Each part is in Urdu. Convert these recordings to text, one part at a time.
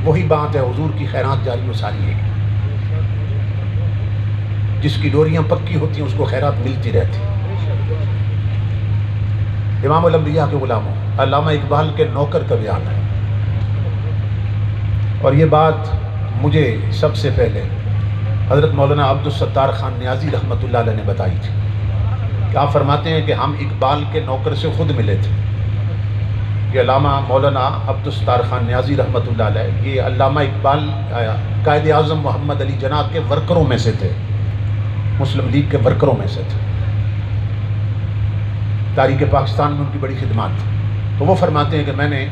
وہی بات ہے حضور کی خیرات جاری و ساری ہے، جس کی ڈوریاں پکی ہوتی ہیں اس کو خیرات ملتی رہتی۔ امام الانبیاء کے غلاموں، علامہ اقبال کے نوکر کا بیان ہے، اور یہ بات مجھے سب سے پہلے حضرت مولانا عبدالستار خان نیازی رحمۃ اللہ علیہ نے بتائی تھی کہ آپ فرماتے ہیں کہ ہم اقبال کے نوکر سے خود ملے تھے۔ یہ علامہ مولانا عبدالستار خان نیازی رحمۃ اللہ علیہ، یہ علامہ اقبال قائد اعظم محمد علی جناح کے ورکروں میں سے تھے، مسلم لیگ کے ورکروں میں سے تھے، تاریخ پاکستان میں ان کی بڑی خدمات تھی۔ تو وہ فرماتے ہیں کہ میں نے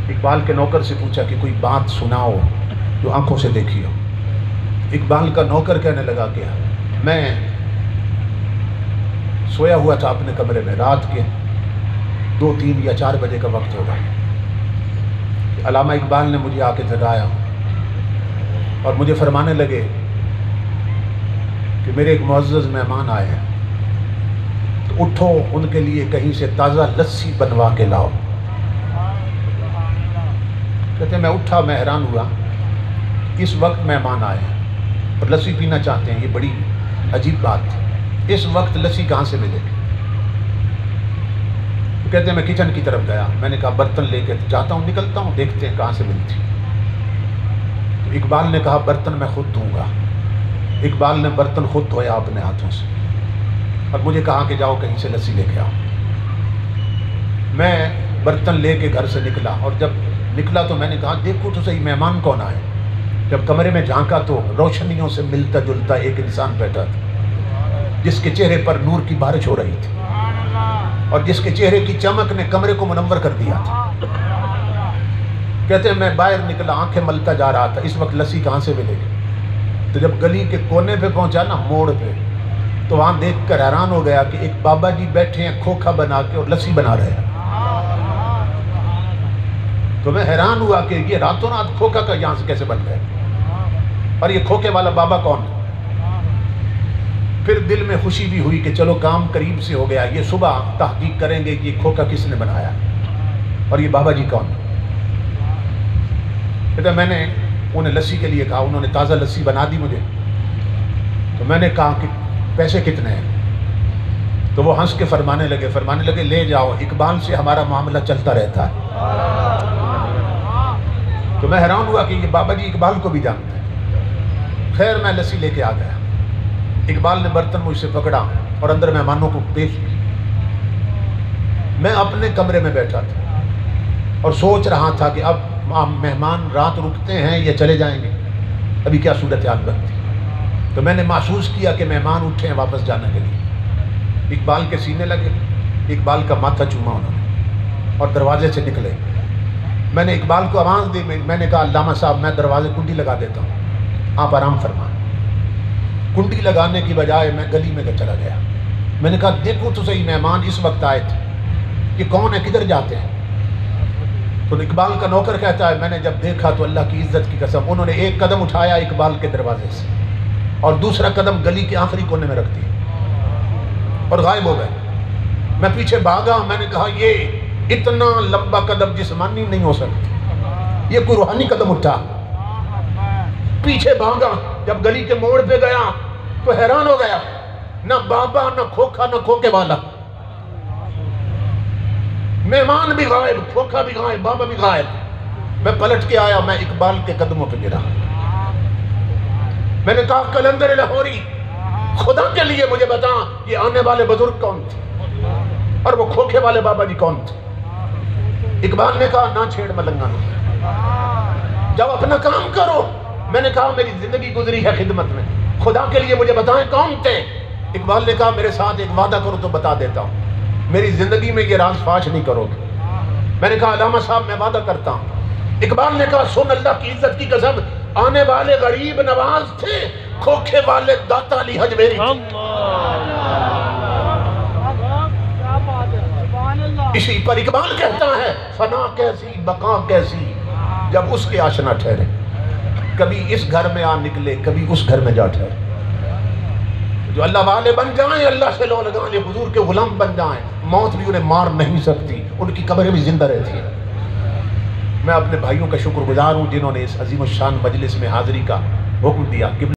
اقبال کے نوکر سے پوچھا کہ کوئی بات سناؤ جو آنکھوں سے دیکھی ہو۔ اقبال کا نوکر کہنے لگا کہ میں سویا ہوا تھا اپنے کمرے میں، رات کے 2, 3 یا 4 بجے کا وقت ہوگا، علامہ اقبال نے مجھے آ کے جگایا اور مجھے فرمانے لگے کہ میرے ایک معزز مہمان آئے ہیں، تو اٹھو ان کے لیے کہیں سے تازہ لسی بنوا کے لاؤ۔ کہتے ہیں میں اٹھا، میں حیران ہوا، اس وقت مہمان آئے ہیں اور لسی پینا چاہتے ہیں، یہ بڑی عجیب بات تھی، اس وقت لسی کہاں سے ملے گی؟ کہتے ہیں میں کچن کی طرف گیا، میں نے کہا برتن لے کے جاتا ہوں، نکلتا ہوں، دیکھتے ہیں کہاں سے ملتی۔ تو اقبال نے کہا برتن میں خود دھوں گا۔ اقبال نے برتن خود دھویا اپنے ہاتھوں سے اور مجھے کہا کہ جاؤ کہیں سے لسی لے کے آؤ۔ میں برتن لے کے گھر سے نکلا، اور جب نکلا تو میں نے کہا دیکھو تو صحیح مہمان کون آئے۔ جب کمرے میں جھانکا تو روشنیوں سے ملتا جلتا ایک انسان بیٹھا تھا، جس کے چہرے پر نور کی بارش ہو رہی تھی اور جس کے چہرے کی چمک نے کمرے کو منور کر دیا تھا۔ کہتے ہیں میں باہر نکلا، آنکھیں ملتا جا رہا تھا، اس وقت لسی کہاں سے ملے گی؟ تو جب گلی کے کونے پہ پہنچا نا، موڑ پہ، تو وہاں دیکھ کر حیران ہو گیا کہ ایک بابا جی بیٹھے ہیں کھوکھا بنا کے اور لسی بنا رہے ہیں۔ تو میں حیران ہوا کہ یہ راتوں رات کھوکھا کا یہاں سے کیسے بن گئے، اور یہ کھوکھے والا بابا کون ہے؟ پھر دل میں خوشی بھی ہوئی کہ چلو کام قریب سے ہو گیا، یہ صبح تحقیق کریں گے کہ یہ کھوکھا کس نے بنایا اور یہ بابا جی کون ہے۔ کہتے میں نے انہیں لسی کے لیے کہا، انہوں نے تازہ لسی بنا دی مجھے۔ تو میں نے کہا کہ پیسے کتنے ہیں؟ تو وہ ہنس کے فرمانے لگے لے جاؤ، اقبال سے ہمارا معاملہ چلتا رہتا ہے۔ تو میں حیران ہوا کہ یہ بابا جی اقبال کو بھی جانتے ہیں۔ خیر میں لسی لے کے آ گیا، اقبال نے برتن مجھ سے پکڑا اور اندر مہمانوں کو پیش کی۔ میں اپنے کمرے میں بیٹھا تھا اور سوچ رہا تھا کہ اب مہمان رات رکتے ہیں یا چلے جائیں گے، ابھی کیا صورتحال بنتی۔ تو میں نے محسوس کیا کہ مہمان اٹھے ہیں واپس جانے کے لیے، اقبال کے سینے لگے، اقبال کا ماتھا چوما انہوں نے اور دروازے سے نکلے۔ میں نے اقبال کو آواز دی، میں نے کہا علامہ صاحب میں دروازے کنڈی لگا دیتا ہوں، آپ آرام فرمائیں۔ کنڈی لگانے کی بجائے میں گلی میں چلا گیا۔ میں نے کہا دیکھو تو صحیح مہمان اس وقت آئے تھے، یہ کون ہے، کدھر جاتے ہیں؟ تو اقبال کا نوکر کہتا ہے میں نے جب دیکھا تو اللہ کی عزت کی قسم انہوں نے ایک قدم اٹھایا اقبال کے دروازے سے اور دوسرا قدم گلی کے آخری کونے میں رکھ دیا اور غائب ہو گئے۔ میں پیچھے بھاگا، میں نے کہا یہ اتنا لمبا قدم جسمانی نہیں ہو سکتا، یہ کوئی روحانی قدم اٹھا۔ پیچھے بھاگا، جب گلی کے موڑ پہ گیا تو حیران ہو گیا، نہ بابا نہ کھوکھا نہ کھوکے والا، مہمان بھی غائب، کھوکھا بھی غائب، بابا بھی غائب۔ میں پلٹ کے آیا، میں اقبال کے قدموں پہ گرا۔ میں نے کہا قلندر لاہوری خدا کے لیے مجھے بتا یہ آنے والے بزرگ کون تھے اور وہ کھوکھے والے بابا جی کون تھے؟ اقبال نے کہا نہ چھیڑ ملنگا، جب اپنا کام کرو۔ میں نے کہا میری زندگی گزری ہے خدمت میں، خدا کے لیے مجھے بتائیں کون تھے؟ اقبال نے کہا میرے ساتھ ایک وعدہ کرو تو بتا دیتا ہوں، میری زندگی میں یہ راز فاش نہیں کرو گے۔ میں نے کہا علامہ صاحب میں وعدہ کرتا ہوں۔ اقبال نے کہا سن اللہ کی عزت کی قسم، آنے والے غریب نواز تھے، کھوکھے والے داتا علی حجویری تھے۔ اسی پر اقبال کہتا ہے فنا کیسی بقا کیسی جب اس کے آشنا ٹھہرے، کبھی اس گھر میں آ نکلے کبھی اس گھر میں جا ٹھہرے۔ جو اللہ والے بن جائیں، اللہ سے لو لگا لے، حضور کے غلام بن جائیں، موت بھی انہیں مار نہیں سکتی، ان کی قبریں بھی زندہ رہتی ہیں۔ میں اپنے بھائیوں کا شکر گزار ہوں جنہوں نے اس عظیم الشان مجلس میں حاضری کا حکم دیا۔